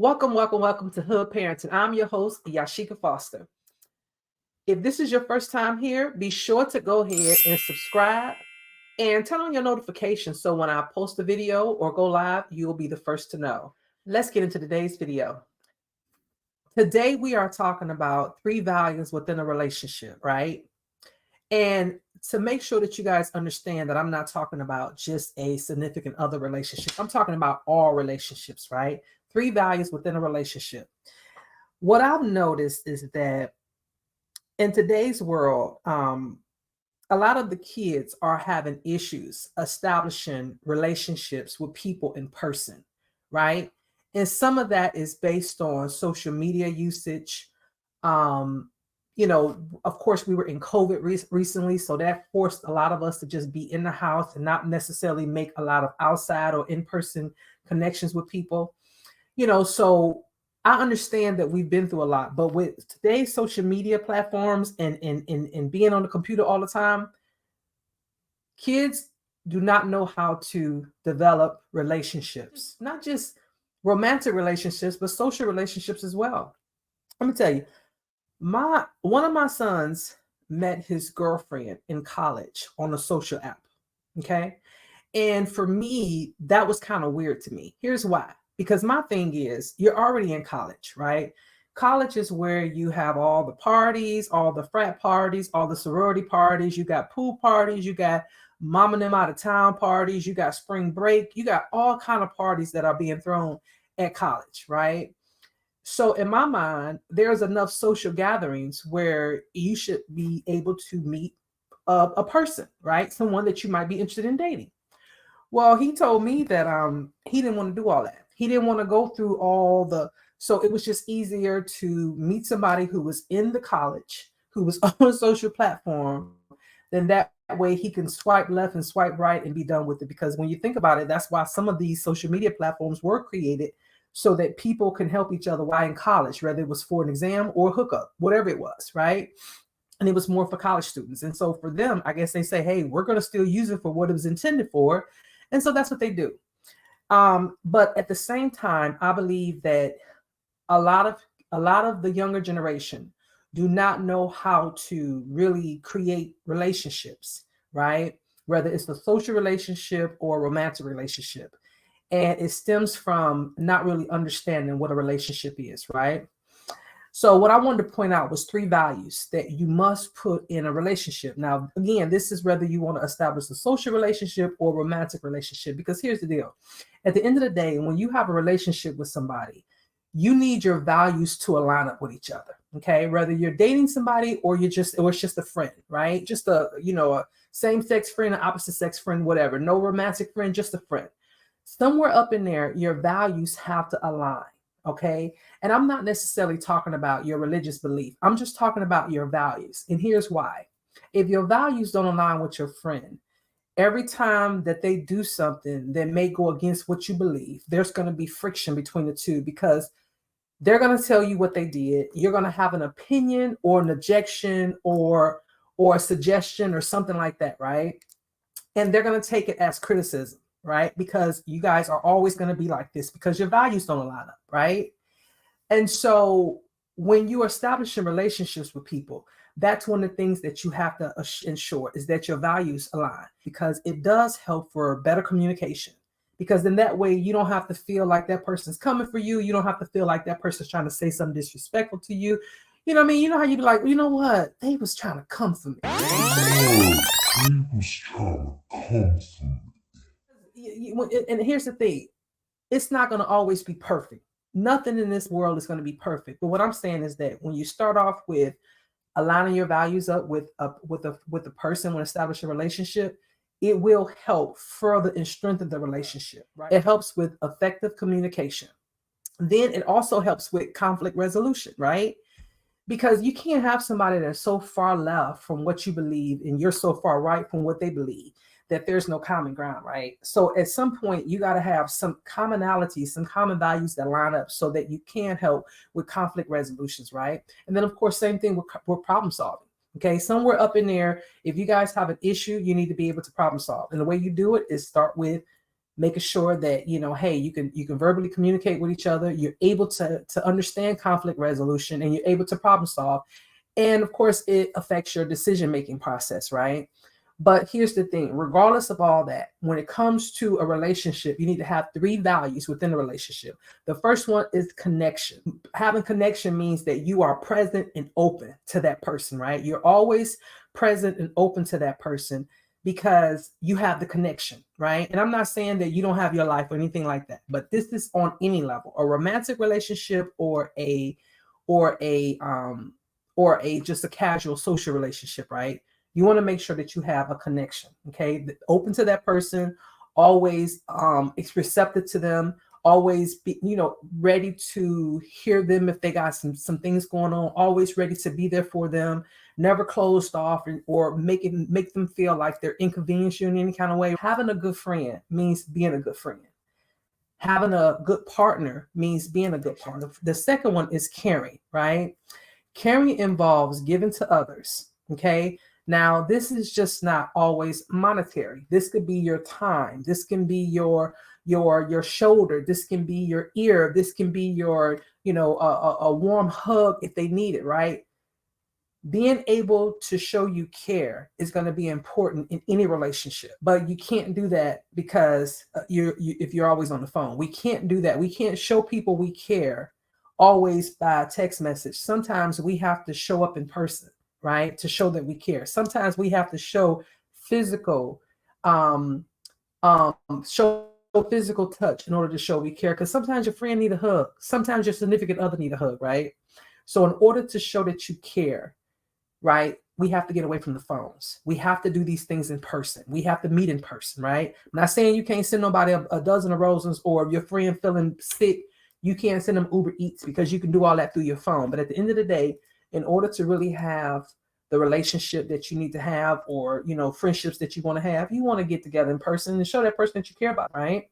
Welcome to Hood Parenting. I'm your host, Yasheka Foster. If this is your first time here, be sure to go ahead and subscribe and turn on your notifications so when I post a video or go live, you'll be the first to know. Let's get into today's video. Today, we are talking about 3 values within a relationship, right? And to make sure that you guys understand that I'm not talking about just a significant other relationship, I'm talking about all relationships, right? 3 values within a relationship. What I've noticed is that in today's world, a lot of the kids are having issues establishing relationships with people in person, right? And some of that is based on social media usage. Um, of course, we were in COVID recently, so that forced a lot of us to just be in the house and not necessarily make a lot of outside or in-person connections with people. So I understand that we've been through a lot, but with today's social media platforms and being on the computer all the time, kids do not know how to develop relationships, not just romantic relationships, but social relationships as well. Let me tell you, one of my sons met his girlfriend in college on a social app. Okay. And for me, that was kind of weird to me. Here's why. Because my thing is, you're already in college, right? College is where you have all the parties, all the frat parties, all the sorority parties. You got pool parties, you got mom and them out of town parties, you got spring break, you got all kind of parties that are being thrown at college, right? So in my mind, there's enough social gatherings where you should be able to meet a person, right? Someone that you might be interested in dating. Well, he told me that he didn't want to do all that. He didn't want to go through so it was just easier to meet somebody who was in the college, who was on a social platform, then that way he can swipe left and swipe right and be done with it. Because when you think about it, that's why some of these social media platforms were created so that people can help each other while in college, whether it was for an exam or hookup, whatever it was, right? And it was more for college students. And so for them, I guess they say, hey, we're going to still use it for what it was intended for. And so that's what they do. But at the same time, I believe that a lot of the younger generation do not know how to really create relationships, right? Whether it's a social relationship or a romantic relationship. And it stems from not really understanding what a relationship is, right? So what I wanted to point out was 3 values that you must put in a relationship. Now, again, this is whether you want to establish a social relationship or romantic relationship, because here's the deal. At the end of the day, when you have a relationship with somebody, you need your values to align up with each other. Okay. Whether you're dating somebody or it's just a friend, right? Just a same-sex friend, an opposite sex friend, whatever. No romantic friend, just a friend. Somewhere up in there, your values have to align. Okay. And I'm not necessarily talking about your religious belief. I'm just talking about your values. And here's why. If your values don't align with your friend, every time that they do something that may go against what you believe, there's going to be friction between the two, because they're going to tell you what they did. You're going to have an opinion or an objection or a suggestion or something like that, right? And they're going to take it as criticism, right? Because you guys are always going to be like this because your values don't align up, right? And so when you are establishing relationships with people, that's one of the things that you have to ensure is that your values align, because it does help for better communication. Because then that way you don't have to feel like that person's coming for you. You don't have to feel like that person's trying to say something disrespectful to you. You know what I mean? You know how you'd be like, you know what? They was trying to come for me. And here's the thing. It's not going to always be perfect. Nothing in this world is going to be perfect. But what I'm saying is that when you start off with aligning your values up with a person when establishing a relationship, it will help further and strengthen the relationship, right? It helps with effective communication. Then it also helps with conflict resolution, right? Because you can't have somebody that's so far left from what you believe and you're so far right from what they believe that there's no common ground, right? So at some point, you got to have some commonality, some common values that line up so that you can help with conflict resolutions, right? And then, of course, same thing with problem solving. Okay, somewhere up in there, if you guys have an issue, you need to be able to problem solve. And the way you do it is start with making sure that, hey, you can verbally communicate with each other. You're able to understand conflict resolution, and you're able to problem solve. And of course, it affects your decision-making process, right? But here's the thing, regardless of all that, when it comes to a relationship, you need to have 3 values within a relationship. The first one is connection. Having connection means that you are present and open to that person, right? You're always present and open to that person because you have the connection, right? And I'm not saying that you don't have your life or anything like that, but this is on any level, a romantic relationship or a or a just a casual social relationship, right? You want to make sure that you have a connection, okay? Open to that person, always it's receptive to them, always be, ready to hear them if they got some things going on, always ready to be there for them, never closed off or make them feel like they're inconvenienced you in any kind of way. Having a good friend means being a good friend. Having a good partner means being a good partner. The second one is caring, right? Caring involves giving to others, okay? Now, this is just not always monetary. This could be your time. This can be your shoulder. This can be your ear. This can be your, a warm hug if they need it, right? Being able to show you care is going to be important in any relationship, but you can't do that because if you're always on the phone. We can't do that. We can't show people we care always by text message. Sometimes we have to show up in person, right? To show that we care. Sometimes we have to show physical, show physical touch in order to show we care. Because sometimes your friend need a hug. Sometimes your significant other need a hug, right? So in order to show that you care, right, we have to get away from the phones. We have to do these things in person. We have to meet in person, right? I'm not saying you can't send nobody a dozen of roses, or if your friend feeling sick, you can't send them Uber Eats, because you can do all that through your phone. But at the end of the day, in order to really have the relationship that you need to have, or, friendships that you want to have, you want to get together in person and show that person that you care about, right?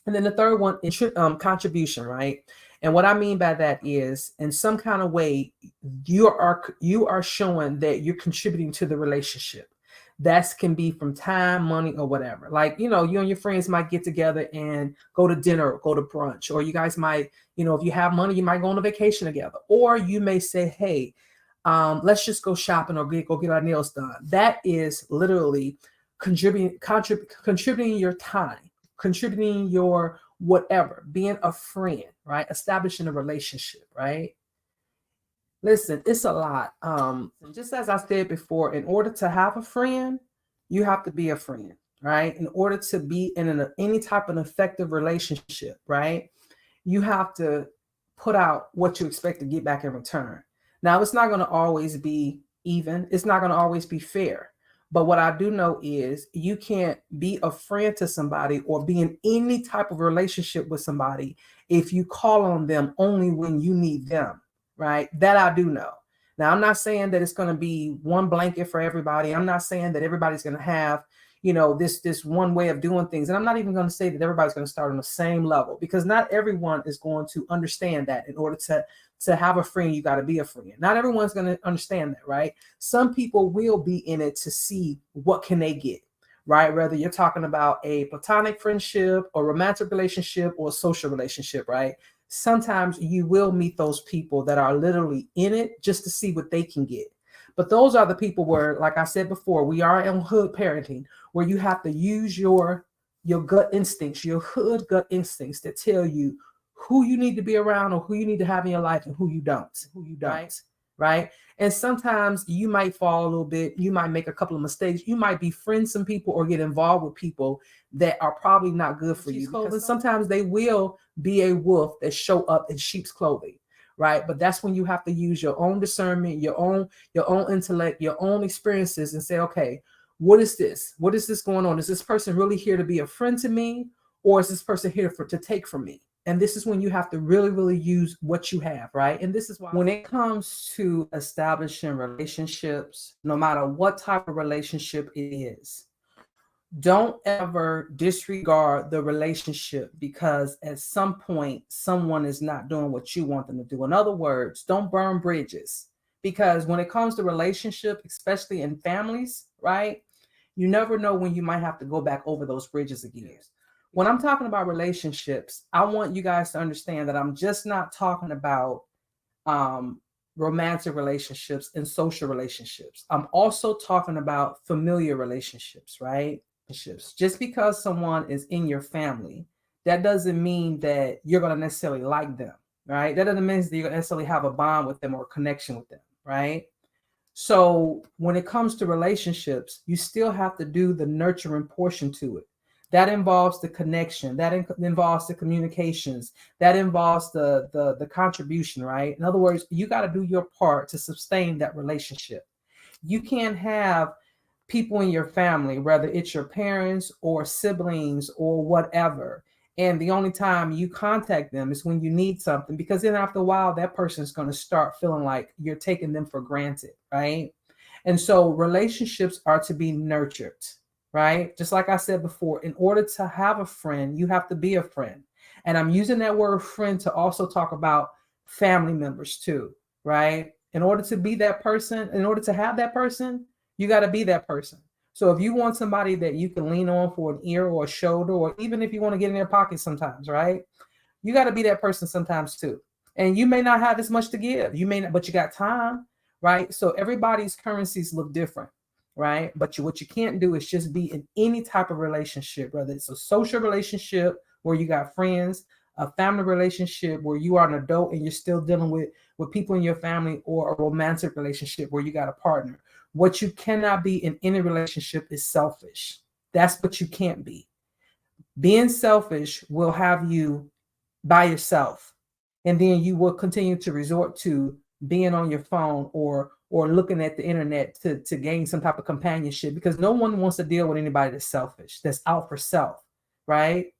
And then the third one is contribution, right? And what I mean by that is, in some kind of way, you are showing that you're contributing to the relationship. That can be from time, money, or whatever. Like, you and your friends might get together and go to dinner, or go to brunch, or you guys might, if you have money, you might go on a vacation together. Or you may say, hey, let's just go shopping, or go get our nails done. That is literally contributing your time, contributing your whatever, being a friend, right? Establishing a relationship, right? Listen, it's a lot. Just as I said before, in order to have a friend, you have to be a friend, right? In order to be in any type of effective relationship, right? You have to put out what you expect to get back in return. Now, it's not going to always be even. It's not going to always be fair. But what I do know is you can't be a friend to somebody or be in any type of relationship with somebody if you call on them only when you need them, right? That I do know. Now, I'm not saying that it's going to be one blanket for everybody. I'm not saying that everybody's going to have, this one way of doing things. And I'm not even going to say that everybody's going to start on the same level, because not everyone is going to understand that. In order to have a friend, you got to be a friend. Not everyone's going to understand that, right? Some people will be in it to see what can they get, right? Whether you're talking about a platonic friendship or romantic relationship or social relationship, right? Sometimes you will meet those people that are literally in it just to see what they can get. But those are the people where, like I said before, we are in hood parenting, where you have to use your gut instincts, your hood gut instincts, that tell you who you need to be around or who you need to have in your life and who you don't, right? And sometimes you might fall a little bit. You might make a couple of mistakes. You might befriend some people or get involved with people that are probably not good for you. Because sometimes they will be a wolf that show up in sheep's clothing, right? But that's when you have to use your own discernment, your own intellect, your own experiences, and say, okay, what is this? What is this going on? Is this person really here to be a friend to me, or is this person here to take from me? And this is when you have to really, really use what you have, right? And this is why when it comes to establishing relationships, no matter what type of relationship it is, don't ever disregard the relationship because at some point someone is not doing what you want them to do. In other words, don't burn bridges, because when it comes to relationship, especially in families, right, you never know when you might have to go back over those bridges again. When I'm talking about relationships, I want you guys to understand that I'm just not talking about um, romantic relationships and social relationships. I'm also talking about familiar relationships, right? Just because someone is in your family, that doesn't mean that you're going to necessarily like them, right? That doesn't mean that you're going to necessarily have a bond with them or a connection with them, right? So when it comes to relationships, you still have to do the nurturing portion to it. That involves the connection. That involves the communications. That involves the contribution, right? In other words, you got to do your part to sustain that relationship. You can't have people in your family, whether it's your parents or siblings or whatever. And the only time you contact them is when you need something, because then after a while, that person is going to start feeling like you're taking them for granted, right? And so relationships are to be nurtured, right? Just like I said before, in order to have a friend, you have to be a friend. And I'm using that word friend to also talk about family members too, right? In order to be that person, in order to have that person, you got to be that person. So if you want somebody that you can lean on for an ear or a shoulder, or even if you want to get in their pocket sometimes, right? You got to be that person sometimes too. And you may not have as much to give. You may not, but you got time, right? So everybody's currencies look different, right? But what you can't do is just be in any type of relationship, whether it's a social relationship where you got friends, a family relationship where you are an adult and you're still dealing with people in your family, or a romantic relationship where you got a partner. What you cannot be in any relationship is selfish. That's what you can't be. Being selfish will have you by yourself, and then you will continue to resort to being on your phone or looking at the internet to gain some type of companionship, because no one wants to deal with anybody that's selfish, that's out for self, right?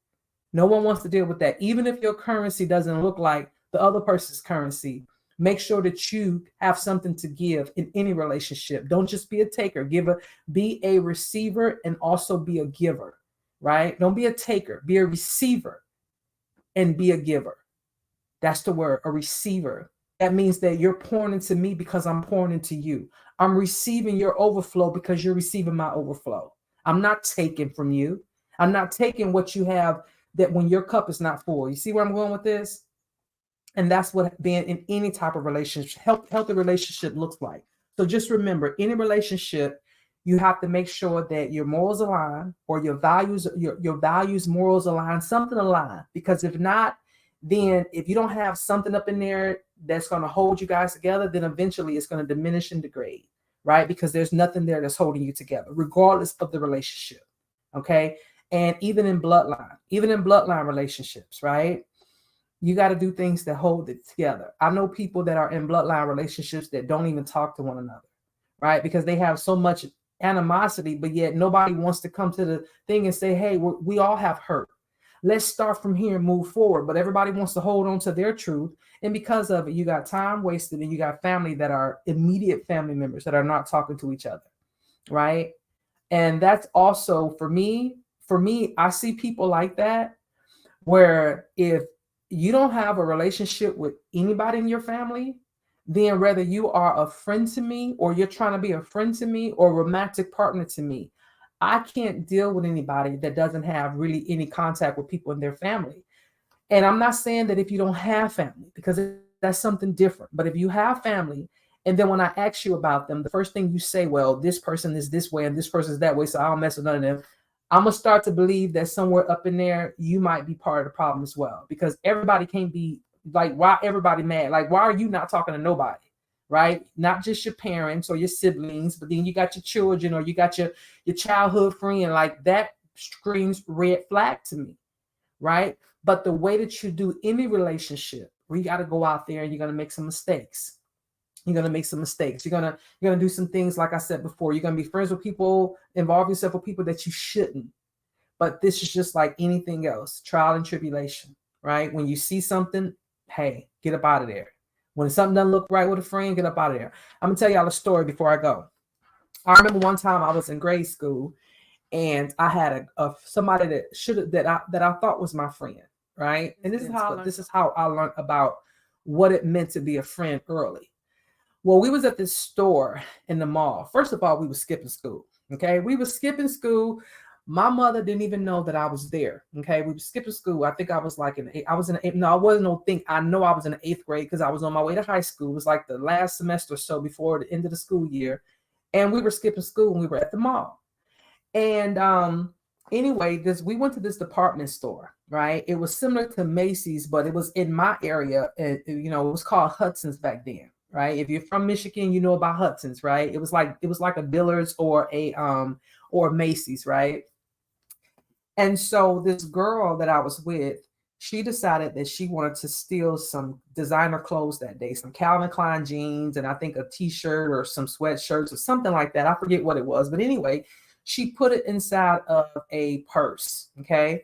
No one wants to deal with that. Even if your currency doesn't look like the other person's currency, make sure that you have something to give in any relationship. Don't just be a taker. Be a receiver and also be a giver, right? Don't be a taker, be a receiver and be a giver. That's the word, a receiver. That means that you're pouring into me because I'm pouring into you. I'm receiving your overflow because you're receiving my overflow. I'm not taking from you. I'm not taking what you have, that when your cup is not full. You see where I'm going with this? And that's what being in any type of relationship, healthy relationship looks like. So just remember, any relationship, you have to make sure that your morals align, or your values, your values, morals align, something align. Because if not, then if you don't have something up in there that's going to hold you guys together, then eventually it's going to diminish and degrade, right? Because there's nothing there that's holding you together, regardless of the relationship. Okay. And even in bloodline relationships, right? You got to do things that hold it together. I know people that are in bloodline relationships that don't even talk to one another, right? Because they have so much animosity, but yet nobody wants to come to the thing and say, hey, we all have hurt. Let's start from here and move forward. But everybody wants to hold on to their truth. And because of it, you got time wasted, and you got family that are immediate family members that are not talking to each other, right? And that's also for me, I see people like that, where if you don't have a relationship with anybody in your family, then whether you are a friend to me, or you're trying to be a friend to me, or a romantic partner to me, I can't deal with anybody that doesn't have really any contact with people in their family. And I'm not saying that if you don't have family, because that's something different. But if you have family, and then when I ask you about them, the first thing you say, well, this person is this way and this person is that way, so I don't mess with none of them. I'm gonna start to believe that somewhere up in there, you might be part of the problem as well. Because everybody can't be like, why everybody mad? Like, why are you not talking to nobody? Right? Not just your parents or your siblings, but then you got your children, or you got your childhood friend. Like, that screams red flag to me, right? But the way that you do any relationship, where you got to go out there and you're going to make some mistakes. You're going to make some mistakes. You're going to do some things, like I said before. You're going to be friends with people, involve yourself with people that you shouldn't. But this is just like anything else, trial and tribulation, right? When you see something, hey, get up out of there. When something doesn't look right with a friend, get up out of there. I'm going to tell y'all a story before I go. I remember one time I was in grade school, and I had somebody that I thought was my friend, right? And this is how I learned about what it meant to be a friend early. Well, we was at this store in the mall. First of all, we were skipping school. Okay, we were skipping school. My mother didn't even know that I was there. Okay, we were skipping school. I think I was like I was in eighth. No, I wasn't. No, think I know I was in the 8th grade because I was on my way to high school. It was like the last semester or so before the end of the school year, and we were skipping school and we were at the mall. And anyway, we went to this department store, right? It was similar to Macy's, but it was in my area. And it was called Hudson's back then, right? If you're from Michigan, you know about Hudson's, right? It was like a Dillard's or a Macy's, right? And so this girl that I was with, she decided that she wanted to steal some designer clothes that day, some Calvin Klein jeans, and I think a t-shirt or some sweatshirts or something like that. I forget what it was. But anyway, she put it inside of a purse. Okay.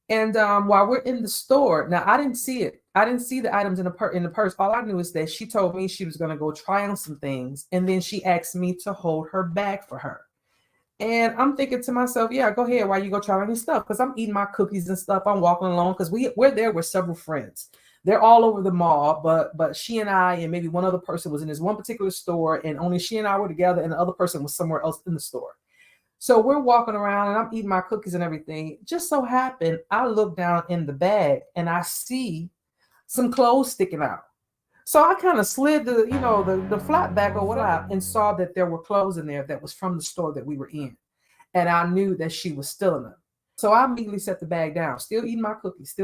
And while we're in the store, now I didn't see it. I didn't see the items in the purse. All I knew is that she told me she was going to go try on some things. And then she asked me to hold her bag for her. And I'm thinking to myself, yeah, go ahead while you go try on your stuff. Because I'm eating my cookies and stuff. I'm walking along because we're there with several friends. They're all over the mall, but she and I and maybe one other person was in this one particular store, and only she and I were together, and the other person was somewhere else in the store. So we're walking around and I'm eating my cookies and everything. Just so happened, I look down in the bag and I see some clothes sticking out. So I kind of slid the flap back or whatever and saw that there were clothes in there that was from the store that we were in. And I knew that she was stealing them. So I immediately set the bag down, still eating my cookies.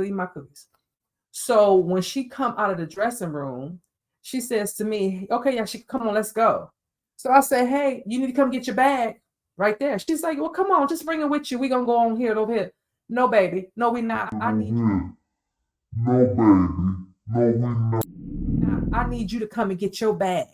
So when she come out of the dressing room, she says to me, okay, yeah, come on, let's go. So I say, hey, you need to come get your bag right there. She's like, well, come on, just bring it with you. We're going to go on here over here. No, baby. No, we're not. I need you to come and get your bag.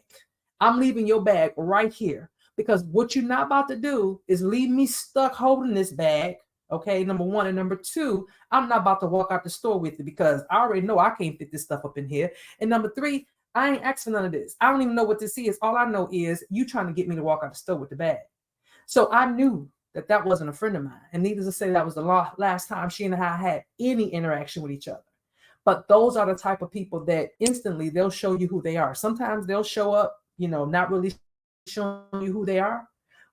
I'm leaving your bag right here because what you're not about to do is leave me stuck holding this bag. Okay, number one. And number two, I'm not about to walk out the store with it because I already know I can't fit this stuff up in here. And number three, I ain't asking none of this. I don't even know what this is. All I know is you trying to get me to walk out the store with the bag. So I knew that wasn't a friend of mine. And needless to say, that was the last time she and I had any interaction with each other. But those are the type of people that instantly they'll show you who they are. Sometimes they'll show up, not really showing you who they are.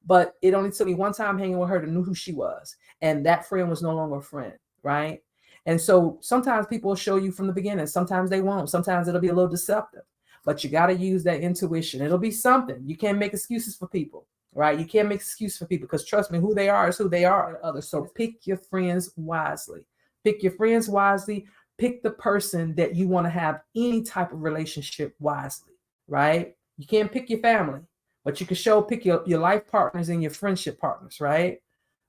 But it only took me one time hanging with her to know who she was. And that friend was no longer a friend, right? And so sometimes people will show you from the beginning. Sometimes they won't. Sometimes it'll be a little deceptive. But you got to use that intuition. It'll be something. You can't make excuses for people, right? You can't make excuses for people because trust me, who they are is who they are to others. So pick your friends wisely. Pick your friends wisely. Pick the person that you want to have any type of relationship wisely, right? You can't pick your family, but you can pick your life partners and your friendship partners, right?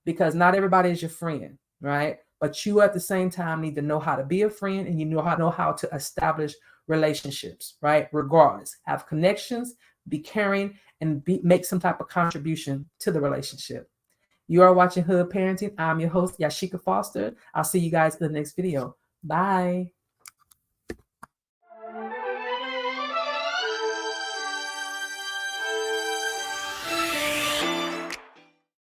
Because not everybody is your friend, right? But you at the same time need to know how to be a friend and you know how to establish relationships, right? Regardless, have connections, be caring, and make some type of contribution to the relationship. You are watching Hood Parenting. I'm your host, Yasheka Foster. I'll see you guys in the next video. Bye.